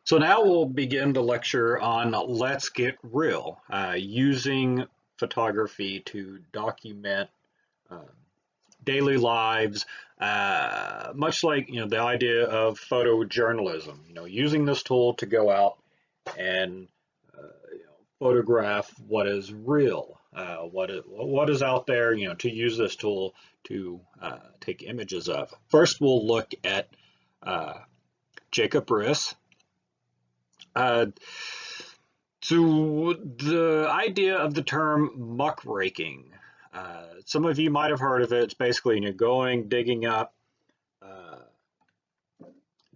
So now we'll begin the lecture on Let's Get Real, using photography to document uh, daily lives, much like the idea of photojournalism. Using this tool to go out and photograph what is real, what is out there. To use this tool to take images of. First, we'll look at uh, Jacob Riis. Uh, So the idea of the term muckraking, some of you might have heard of it. It's basically going, digging up, uh,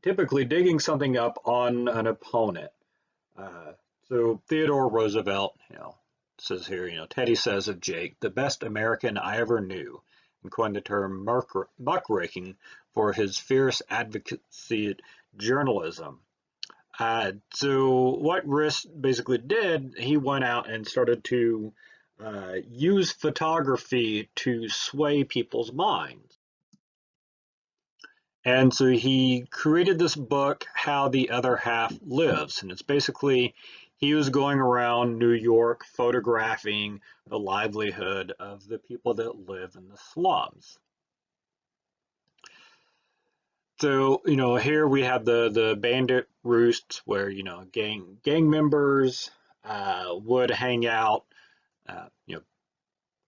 typically digging something up on an opponent. Uh, so Theodore Roosevelt, says here, Teddy says of Jake, the best American I ever knew, and coined the term muckraking for his fierce advocacy journalism. So what Riss basically did, he went out and started to use photography to sway people's minds. And so he created this book, How the Other Half Lives. And it's basically, he was going around New York photographing the livelihood of the people that live in the slums. So, here we have the bandit roosts where, gang members would hang out, uh, you know,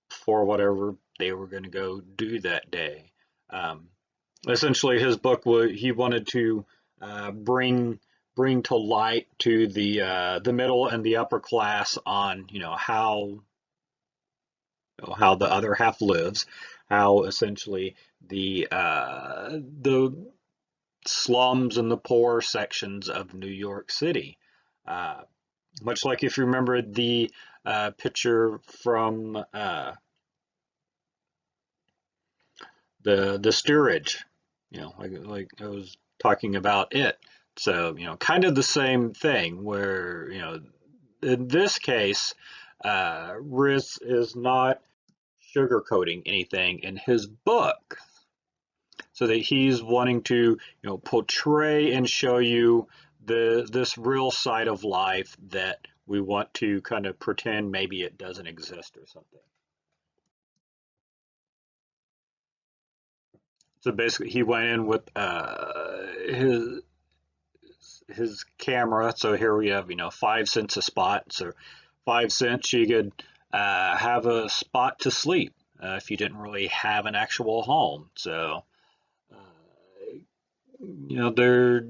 for whatever they were going to go do that day. Um, Essentially, his book he wanted to bring to light to the middle and the upper class on, how the other half lives, how essentially the slums and the poor sections of New York City. Uh, Much like if you remember the picture from the steerage, like I was talking about it. So, kind of the same thing where, in this case, Riz is not sugarcoating anything in his book, so that he's wanting to portray and show you this real side of life that we want to kind of pretend maybe it doesn't exist or something. So basically he went in with his camera. So here we have 5 cents a spot. So 5 cents you could have a spot to sleep if you didn't really have an actual home. So there,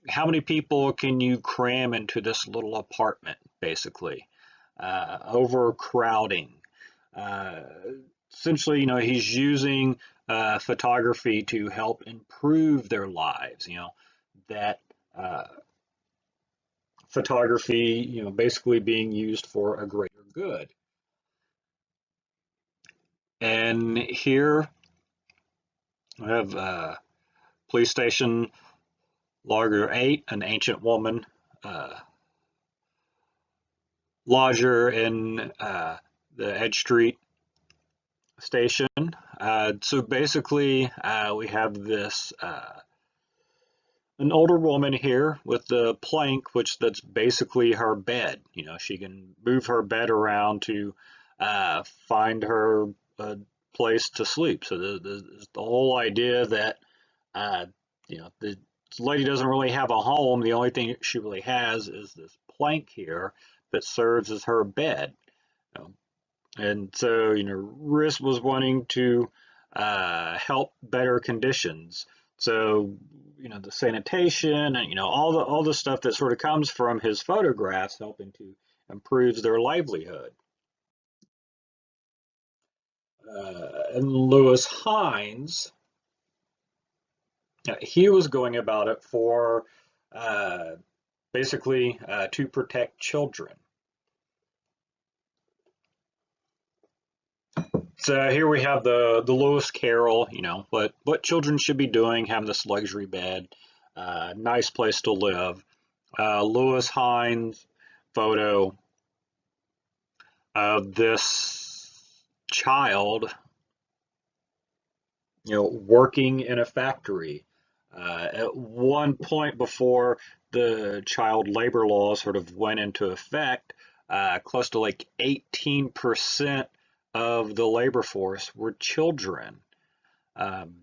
how many people can you cram into this little apartment, basically? Overcrowding. Uh, Essentially, he's using photography to help improve their lives. That uh, photography, basically being used for a greater good. And here we have police station logger 8, an ancient woman uh, lodger in the Edge Street station. So basically, we have this an older woman here with the plank, which that's basically her bed. She can move her bed around to find her a place to sleep. So the whole idea that the lady doesn't really have a home. The only thing she really has is this plank here that serves as her bed. You know, and so, Riss was wanting to help better conditions. So, the sanitation and all the stuff that sort of comes from his photographs, helping to improve their livelihood. And Lewis Hines, he was going about it for uh, basically to protect children. So here we have the Lewis Carroll, what children should be doing, having this luxury bed, nice place to live. Lewis Hines photo of this child, working in a factory. At one point before the child labor laws sort of went into effect, close to like 18% of the labor force were children. Um,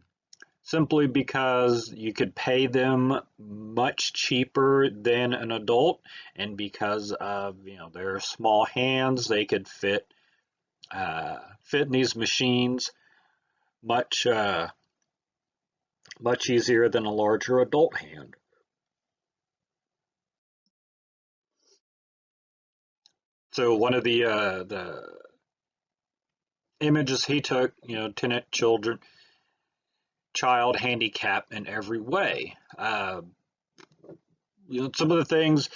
Simply because you could pay them much cheaper than an adult, and because of their small hands, they could fit in these machines much much easier than a larger adult hand. So one of the images he took, tenant children, child handicap in every way. Some of the things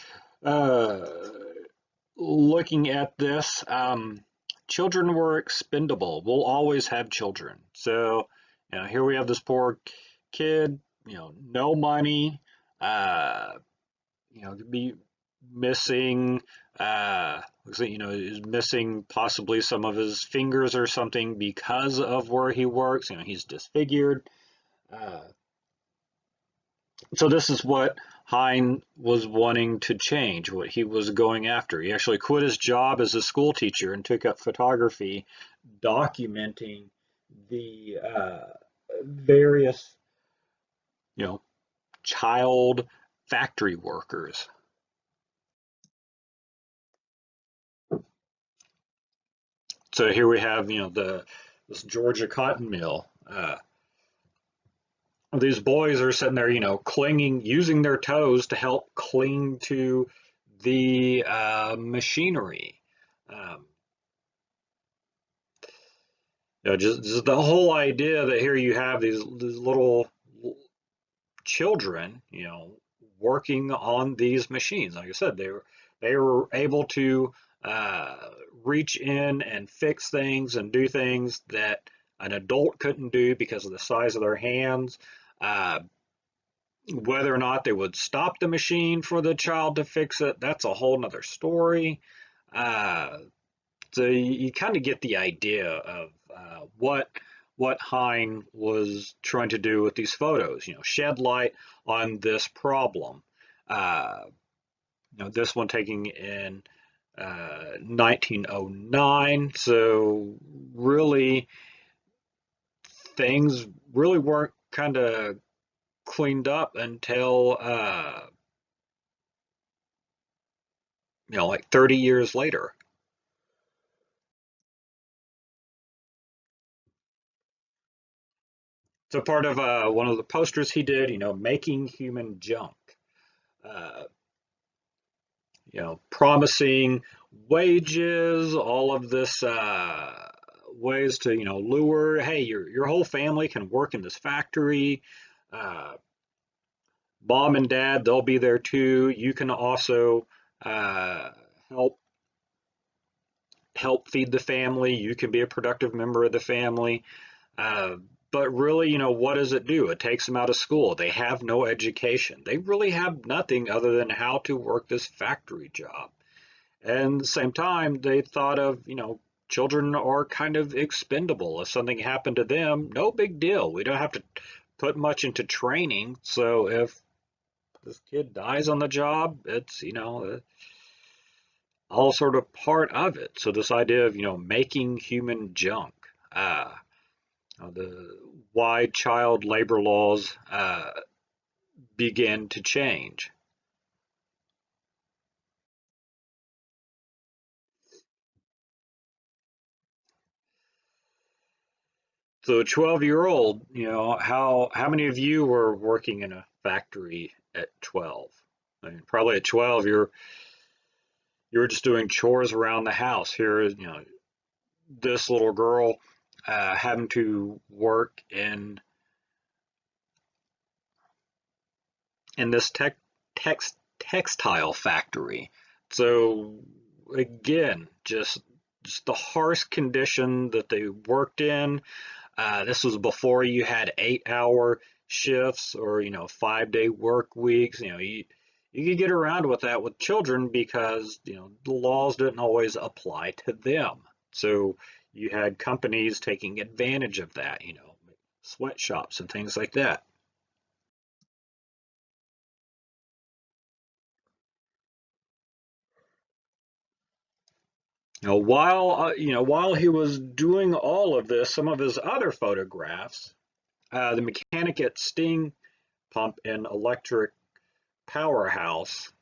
uh, looking at this, children were expendable. We'll always have children. So, here we have this poor kid, no money, uh, could be missing, looks like, is missing possibly some of his fingers or something because of where he works. He's disfigured. Uh, so this is what Hein was wanting to change, what he was going after. He actually quit his job as a school teacher and took up photography, documenting the various, you know, child factory workers. So here we have, this Georgia cotton mill. These boys are sitting there, clinging, using their toes to help cling to the machinery. Um, just the whole idea that here you have these little children, working on these machines. Like I said, they were able to uh, reach in and fix things and do things that an adult couldn't do because of the size of their hands. Uh, Whether or not they would stop the machine for the child to fix it, that's a whole nother story. Uh, so you kind of get the idea of what Hein was trying to do with these photos. Shed light on this problem. Uh, this one taking in 1909. So really, things really weren't kind of cleaned up until like 30 years later. So part of one of the posters he did, making human junk. Uh, promising wages, all of this ways to, lure, hey, your whole family can work in this factory. Uh, Mom and dad, they'll be there too. You can also uh, help feed the family. You can be a productive member of the family. Uh, but really, what does it do? It takes them out of school. They have no education. They really have nothing other than how to work this factory job. And at the same time, they thought of, children are kind of expendable. If something happened to them, no big deal. We don't have to put much into training. So if this kid dies on the job, it's, all sort of part of it. So this idea of, making human junk, the why child labor laws began to change. So a 12-year-old, how many of you were working in a factory at 12? I mean, probably at 12 you're just doing chores around the house. Here, this little girl having to work in this textile factory. So again, just the harsh condition that they worked in. This was before you had 8-hour shifts or 5-day work weeks. You could get around with that with children because the laws didn't always apply to them. So you had companies taking advantage of that. Sweatshops and things like that. While he was doing all of this, some of his other photographs, the mechanic at Sting Pump and Electric Powerhouse,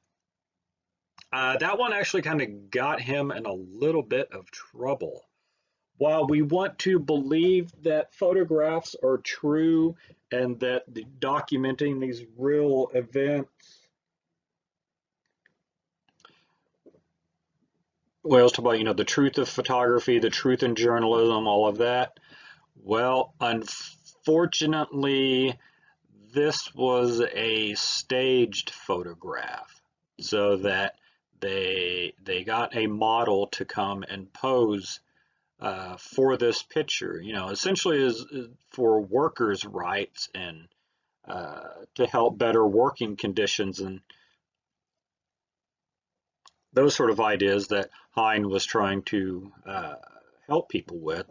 that one actually kind of got him in a little bit of trouble. While we want to believe that photographs are true and that documenting these real events, well, it's about, the truth of photography, the truth in journalism, all of that. Well, unfortunately, this was a staged photograph, so that they got a model to come and pose for this picture. Essentially is for workers' rights and to help better working conditions and those sort of ideas that Hein was trying to help people with.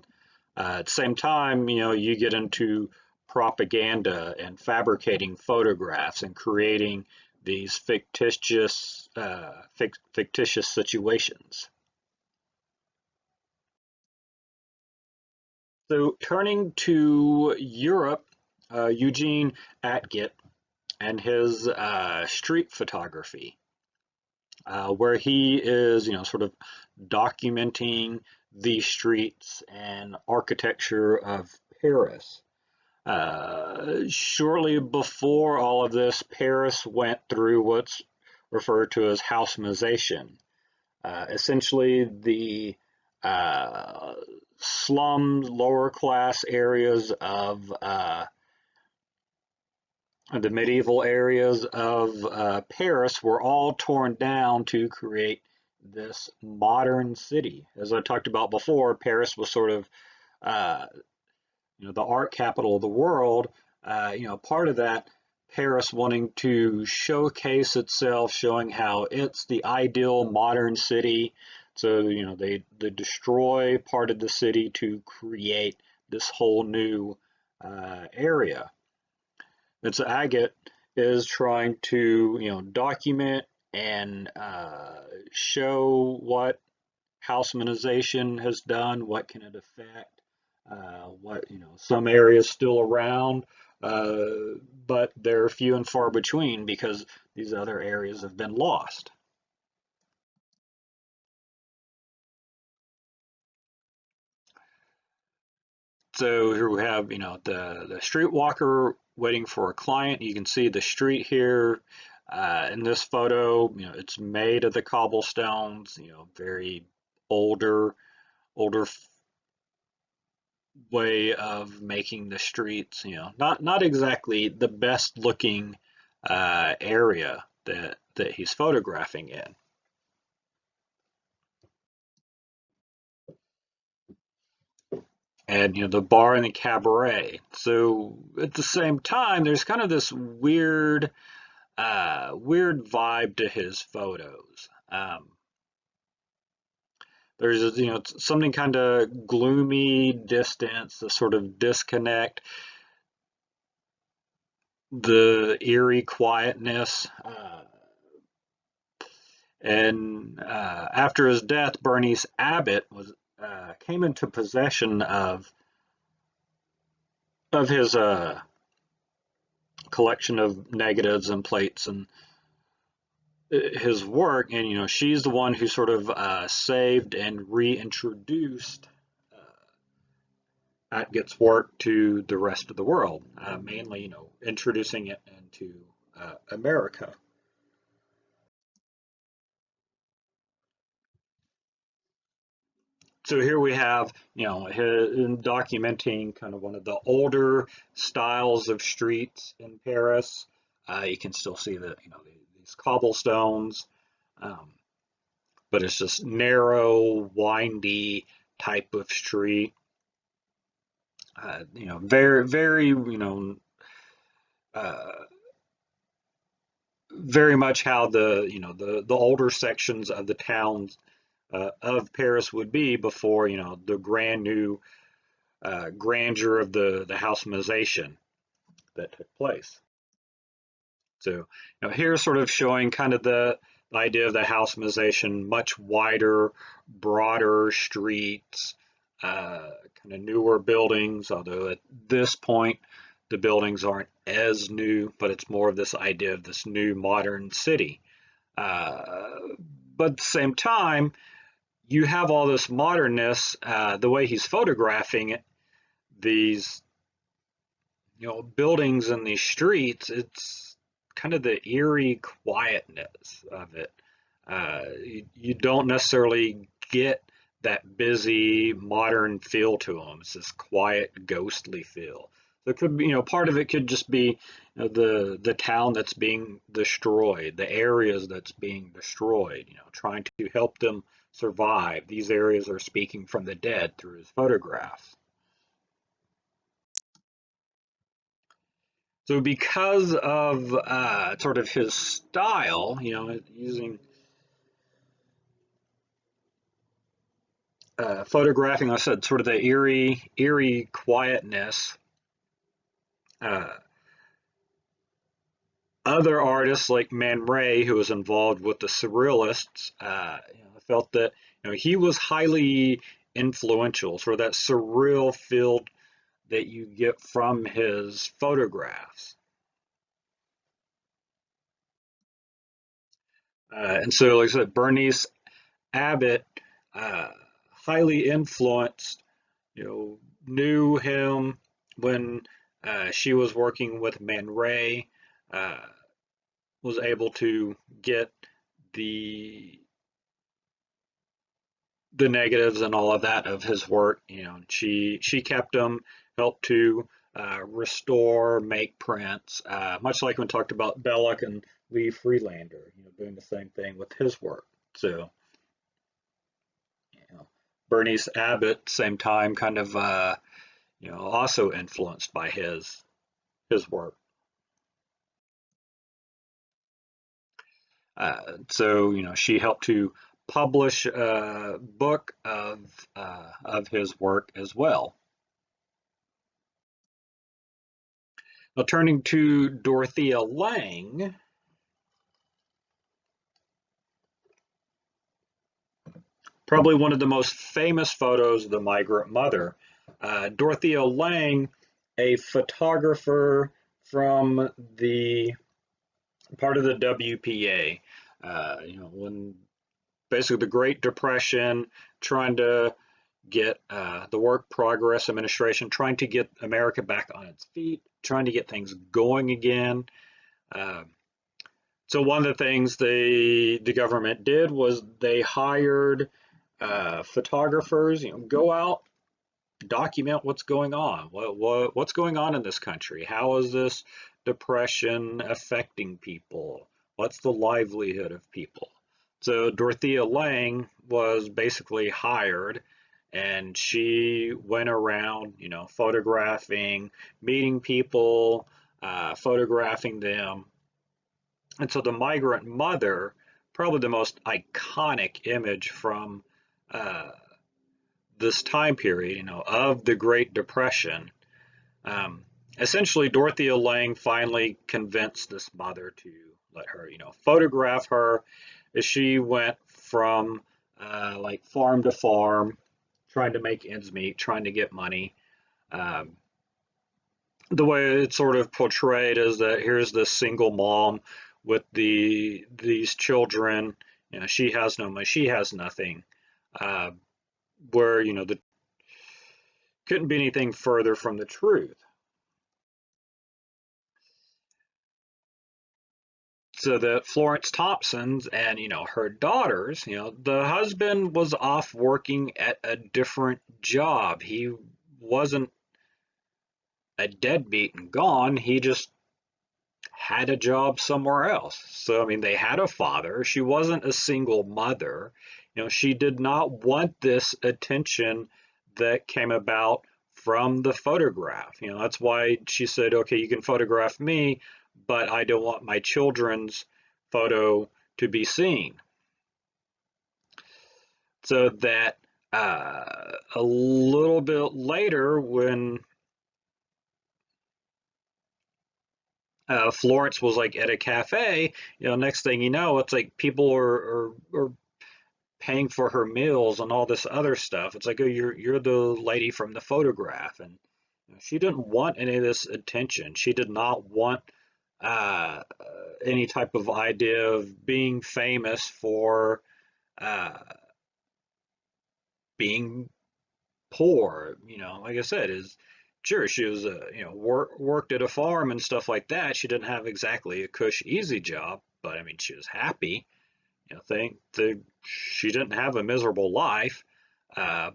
At the same time, you get into propaganda and fabricating photographs and creating these fictitious situations. So turning to Europe, Eugene Atget and his street photography, where he is, sort of documenting the streets and architecture of Paris. Shortly before all of this, Paris went through what's referred to as Haussmanization. Essentially, the slums, lower class areas of the medieval areas of Paris were all torn down to create this modern city. As I talked about before, Paris was sort of uh, the art capital of the world. Part of that, Paris wanting to showcase itself, showing how it's the ideal modern city. So, they destroy part of the city to create this whole new area. And so Agate is trying to, document and show what Haussmanization has done, what can it affect, what, some areas still around, uh, but they're few and far between because these other areas have been lost. So here we have, the streetwalker waiting for a client. You can see the street here. In this photo, it's made of the cobblestones, very older, older way of making the streets, not exactly the best looking area that he's photographing in. And the bar and the cabaret. So at the same time, there's kind of this weird vibe to his photos. There's something kind of gloomy, distance, the sort of disconnect, the eerie quietness. And after his death, Bernice Abbott was came into possession of his collection of negatives and plates and his work, and she's the one who sort of saved and reintroduced Atget's work to the rest of the world, mainly introducing it into America. So here we have, him documenting kind of one of the older styles of streets in Paris. You can still see these cobblestones, um, but it's just narrow, windy type of street. Very, very, uh, very much how the older sections of the towns of Paris would be before, the grand new grandeur of the Haussmanization that took place. So, here's sort of showing kind of the idea of the housemaization, much wider, broader streets, kind of newer buildings, although at this point the buildings aren't as new, but it's more of this idea of this new modern city. Uh, but at the same time, you have all this modernness, the way he's photographing it, these buildings and these streets, it's kind of the eerie quietness of it. You don't necessarily get that busy modern feel to them. It's this quiet, ghostly feel. So it could be, part of it could just be the town that's being destroyed, the areas that's being destroyed. Trying to help them survive. These areas are speaking from the dead through his photographs. So because of sort of his style, using photographing, like I said, sort of the eerie quietness. Uh, Other artists like Man Ray, who was involved with the Surrealists, felt that he was highly influential, sort of that surreal feel that you get from his photographs. And so, like I said, Bernice Abbott, uh, highly influenced, knew him when she was working with Man Ray, uh, was able to get the the negatives and all of that of his work. She kept them, helped to restore, make prints, much like when we talked about Belloc and Lee Freelander, doing the same thing with his work. So, you know, Bernice Abbott, same time, kind of, also influenced by his work. So, she helped to publish a book of his work as well. Now, turning to Dorothea Lange, probably one of the most famous photos of the migrant mother. Dorothea Lange, a photographer from the part of the WPA, when basically the Great Depression, trying to get the Work Progress Administration, trying to get America back on its feet, trying to get things going again. Uh, so one of the things the government did was they hired photographers. Go out, document what's going on. What's going on in this country? How is this depression affecting people? What's the livelihood of people? So Dorothea Lange was basically hired, and she went around, photographing, meeting people, photographing them. And so the migrant mother, probably the most iconic image from uh, this time period, of the Great Depression. Um, Essentially, Dorothea Lange finally convinced this mother to let her, photograph her as she went from like farm to farm, trying to make ends meet, trying to get money. Um, the way it's sort of portrayed is that here's this single mom with these children. She has no money, she has nothing. Uh, where the couldn't be anything further from the truth. So that Florence Thompson's and her daughters, the husband was off working at a different job. He wasn't a deadbeat and gone. He just had a job somewhere else. So I mean, they had a father. She wasn't a single mother. She did not want this attention that came about from the photograph. That's why she said, okay, you can photograph me, but I don't want my children's photo to be seen. So that a little bit later, when Florence was like at a cafe, next thing you know, it's like people are paying for her meals and all this other stuff. It's like, oh, you're the lady from the photograph, and she didn't want any of this attention. She did not want uh, any type of idea of being famous for uh, being poor. Like I said, is sure she was worked at a farm and stuff like that. She didn't have exactly a cush easy job, but I mean she was happy. Think the she didn't have a miserable life. Uh,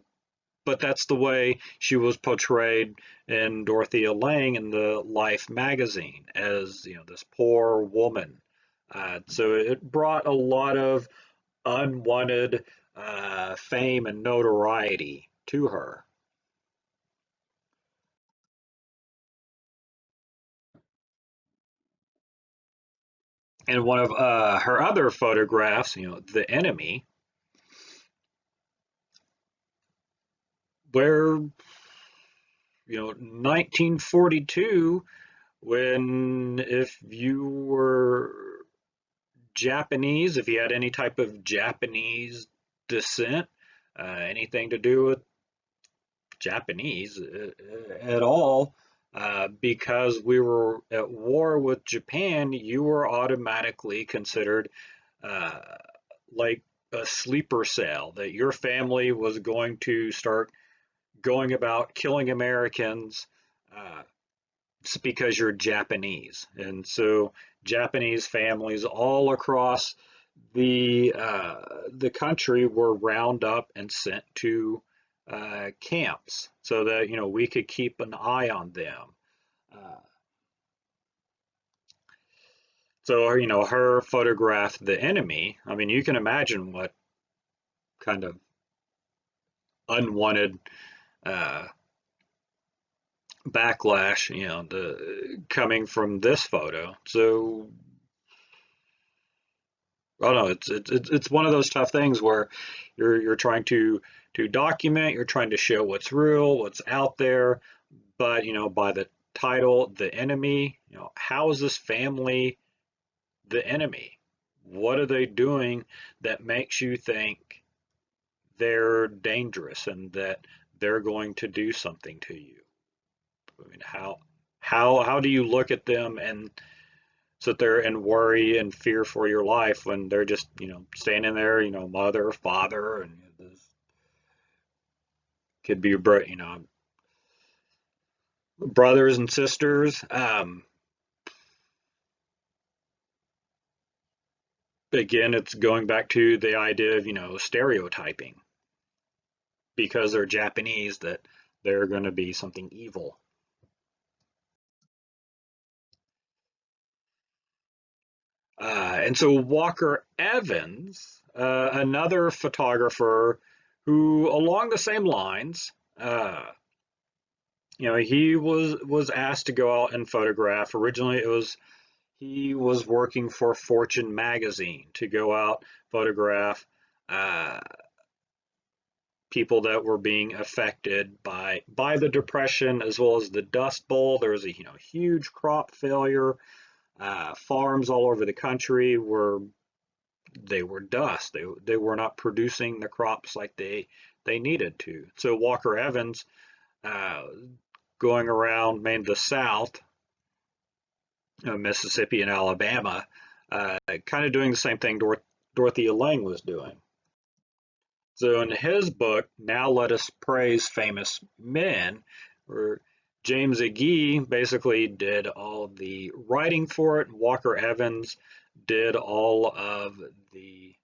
but that's the way she was portrayed in Dorothea Lange in the Life magazine as this poor woman. So it brought a lot of unwanted fame and notoriety to her. And one of her other photographs, The Enemy, where 1942, when if you were Japanese, if you had any type of Japanese descent, anything to do with Japanese at all, because we were at war with Japan, you were automatically considered uh, like a sleeper cell, that your family was going to start going about killing Americans just because you're Japanese. And so Japanese families all across the country were round up and sent to camps so that we could keep an eye on them. Uh, so her photographed The Enemy. I mean, you can imagine what kind of unwanted uh, backlash the coming from this photo. So I don't know, it's one of those tough things where you're trying to document, you're trying to show what's real, what's out there, but by the title, The Enemy, how is this family the enemy? What are they doing that makes you think they're dangerous and that they're going to do something to you? I mean, how do you look at them and sit there and worry and fear for your life when they're just standing there, mother, father, and this could be brothers and sisters. Again, it's going back to the idea of stereotyping, because they're Japanese, that they're going to be something evil. And so Walker Evans, another photographer who, along the same lines, he was asked to go out and photograph. Originally, it was he was working for Fortune magazine to go out photograph uh, people that were being affected by the depression as well as the Dust Bowl. There was a huge crop failure. Farms all over the country were dust. They were not producing the crops like they needed to. So Walker Evans, uh, going around mainly the South, Mississippi and Alabama, kind of doing the same thing Dorothea Lange was doing. So in his book, Now Let Us Praise Famous Men, where James Agee basically did all the writing for it, Walker Evans did all of the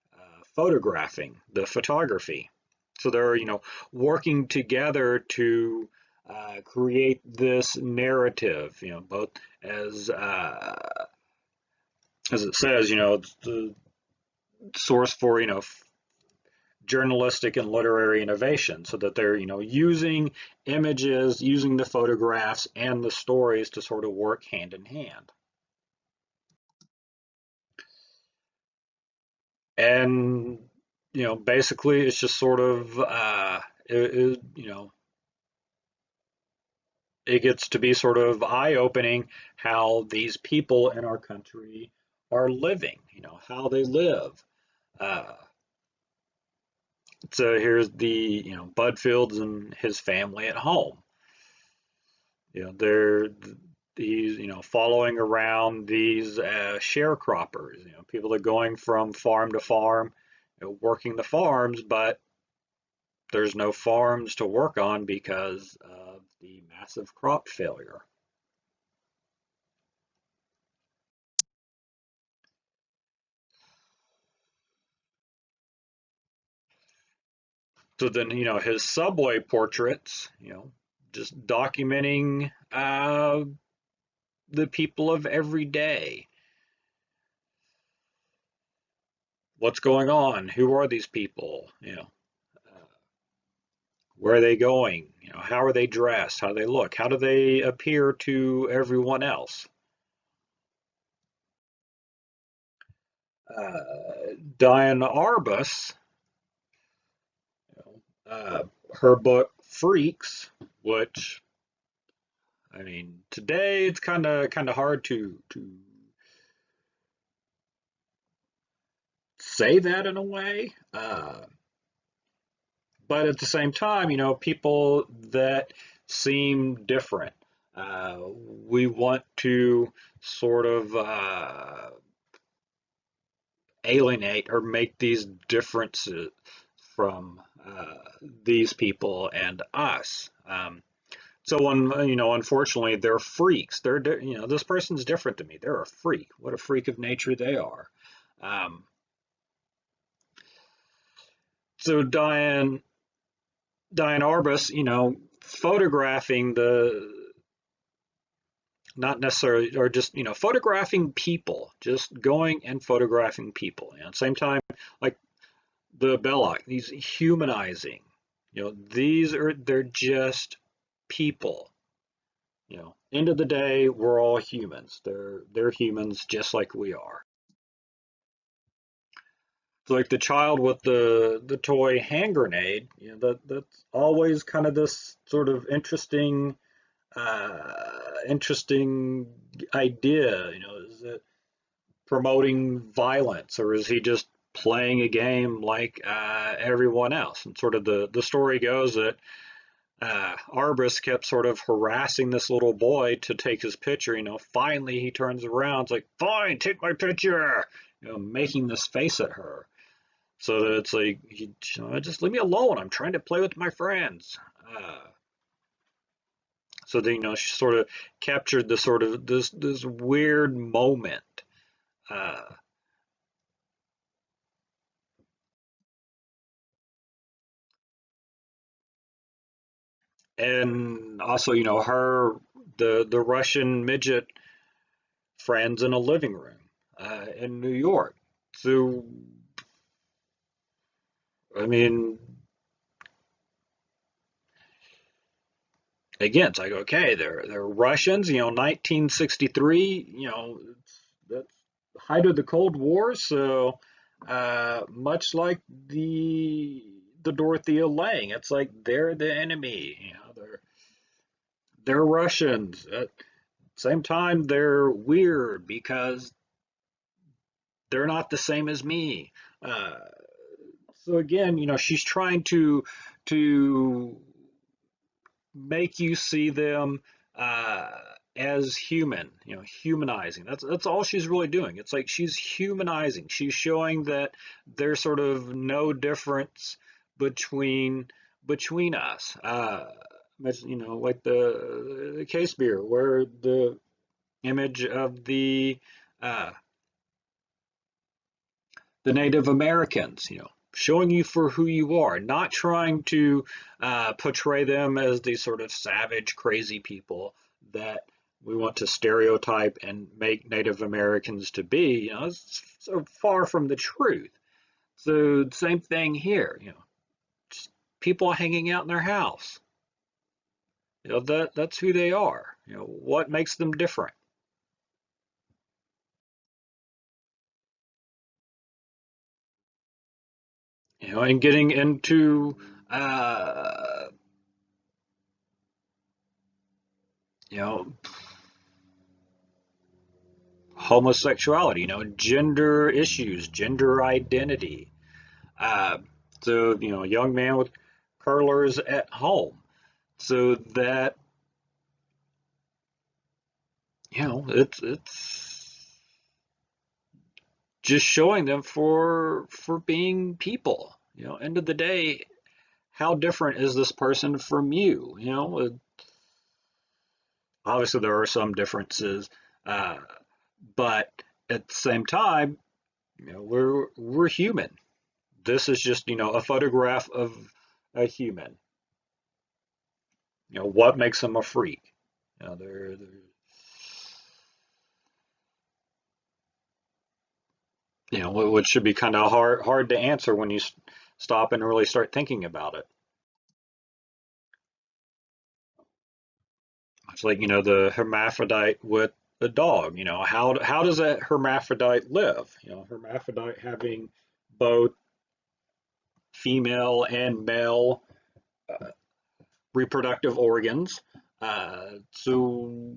photographing, the photography. So they're, working together to create this narrative, both as it says, the source for, journalistic and literary innovation, so that they're using images, using the photographs and the stories to sort of work hand in hand. And basically it's just sort of it gets to be sort of eye-opening how these people in our country are living, how they live. Uh, so here's the, Bud Fields and his family at home. They're he's following around these sharecroppers. People are going from farm to farm, working the farms, but there's no farms to work on because of the massive crop failure. So then, his subway portraits, just documenting the people of every day. What's going on? Who are these people? Where are they going? How are they dressed? How do they look? How do they appear to everyone else? Diane Arbus, uh, her book Freaks, which I mean, today it's kind of hard to say that in a way. But at the same time, people that seem different. We want to sort of alienate or make these differences from these people and us. So, unfortunately, they're freaks. This person's different to me. They're a freak. What a freak of nature they are. Um, so Diane Arbus, photographing not necessarily, or just, photographing people, just going and photographing people. And at the same time, like the Belloc, these humanizing, they're just people. End of the day, we're all humans. They're humans just like we are. It's like the child with the toy hand grenade, that's always kind of this sort of interesting idea. Is it promoting violence, or is he just playing a game like everyone else? And sort of the story goes that Arbus kept sort of harassing this little boy to take his picture. Finally he turns around, it's like, fine, take my picture. Making this face at her, so that it's like, just leave me alone. I'm trying to play with my friends. Uh, so that she sort of captured the sort of this weird moment. Uh, and also, her the Russian midget friends in a living room in New York. So I mean, again, it's like, okay, they're Russians. 1963. That's the height of the Cold War. So much like the Dorothea Lange, it's like they're the enemy. They're Russians. At the same time, they're weird because they're not the same as me. Uh, so again, she's trying to make you see them uh, as human, humanizing. That's all she's really doing. It's like she's humanizing. She's showing that there's sort of no difference between us. Like the case beer, where the image of uh, the Native Americans, showing you for who you are, not trying to portray them as these sort of savage, crazy people that we want to stereotype and make Native Americans to be. It's so far from the truth. So same thing here. Just people hanging out in their house. That's who they are. What makes them different. And getting into uh, you know, homosexuality, gender issues, gender identity. Uh, so, a young man with curlers at home. So that, it's just showing them for being people. End of the day, how different is this person from you? Obviously there are some differences, uh, but at the same time, we're human. This is just a photograph of a human. What makes them a freak? They're which should be kind of hard to answer when you stop and really start thinking about it. It's like the hermaphrodite with the dog. How does a hermaphrodite live? Hermaphrodite having both female and male reproductive organs. So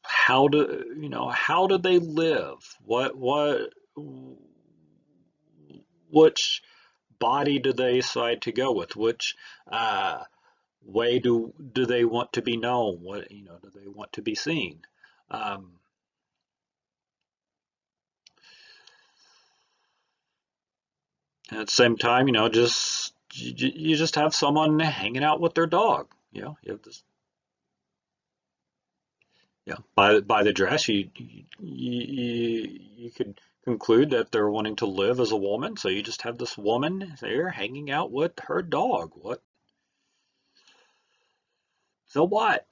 how do they live? Which body do they decide to go with? Which way do they want to be known? What do they want to be seen? Um, and at the same time, just you just have someone hanging out with their dog. You have this. By the dress, you could conclude that they're wanting to live as a woman. So you just have this woman there hanging out with her dog. What? So what?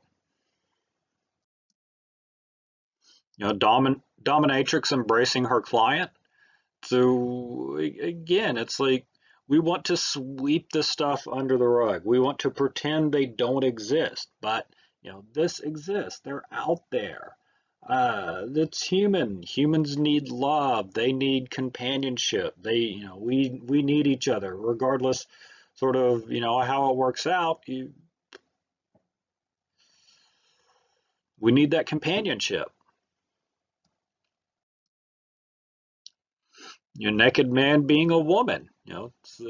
Dominatrix embracing her client. So again, it's like we want to sweep this stuff under the rug. We want to pretend they don't exist, but this exists. They're out there. It's human. Humans need love. They need companionship. We need each other, regardless, sort of, how it works out. We need that companionship. Naked man being a woman. It's,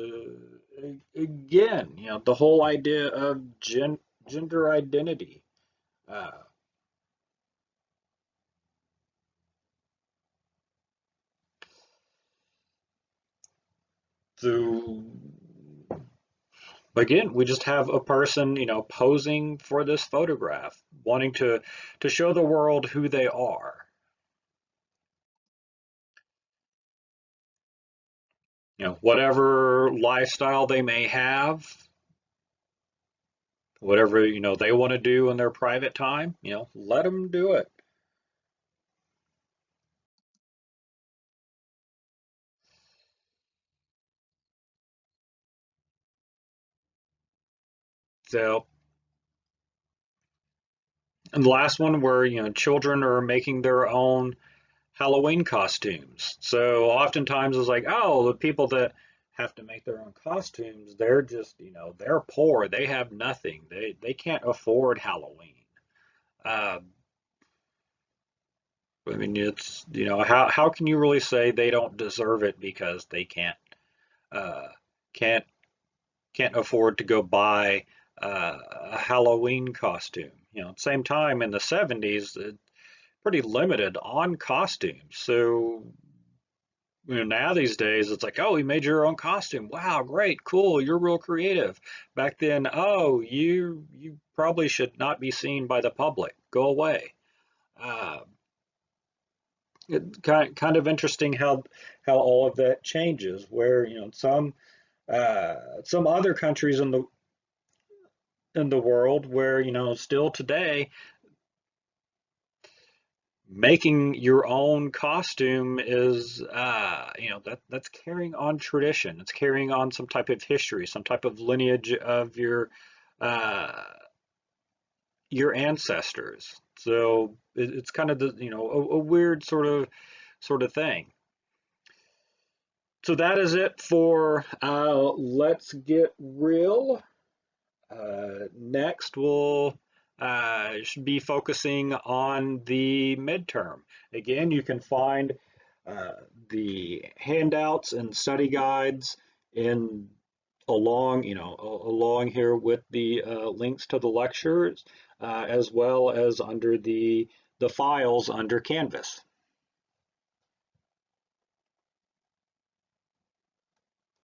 again, the whole idea of gender identity. Uh, so again, we just have a person, posing for this photograph, wanting to show the world who they are. Whatever lifestyle they may have, whatever they want to do in their private time, let them do it. So, and the last one where children are making their own Halloween costumes. So oftentimes it's like, oh, the people that have to make their own costumes, they're just, they're poor. They have nothing. They can't afford Halloween. Uh, I mean, it's, how can you really say they don't deserve it because they uh, can't can't afford to go buy a Halloween costume? Same time in the 70s, pretty limited on costumes. So now these days it's like, oh, you made your own costume. Wow, great, cool. You're real creative. Back then, oh, you probably should not be seen by the public. Go away. Uh, kind of interesting how all of that changes. Where some other countries in the world where still today making your own costume is that's carrying on tradition. It's carrying on some type of history, some type of lineage of uh, your ancestors. So it's kind of a weird sort of thing. So that is it for Let's Get Real. Next we'll should be focusing on the midterm. Again, you can find uh, the handouts and study guides in along here with the links to the lectures, as well as under the files under Canvas.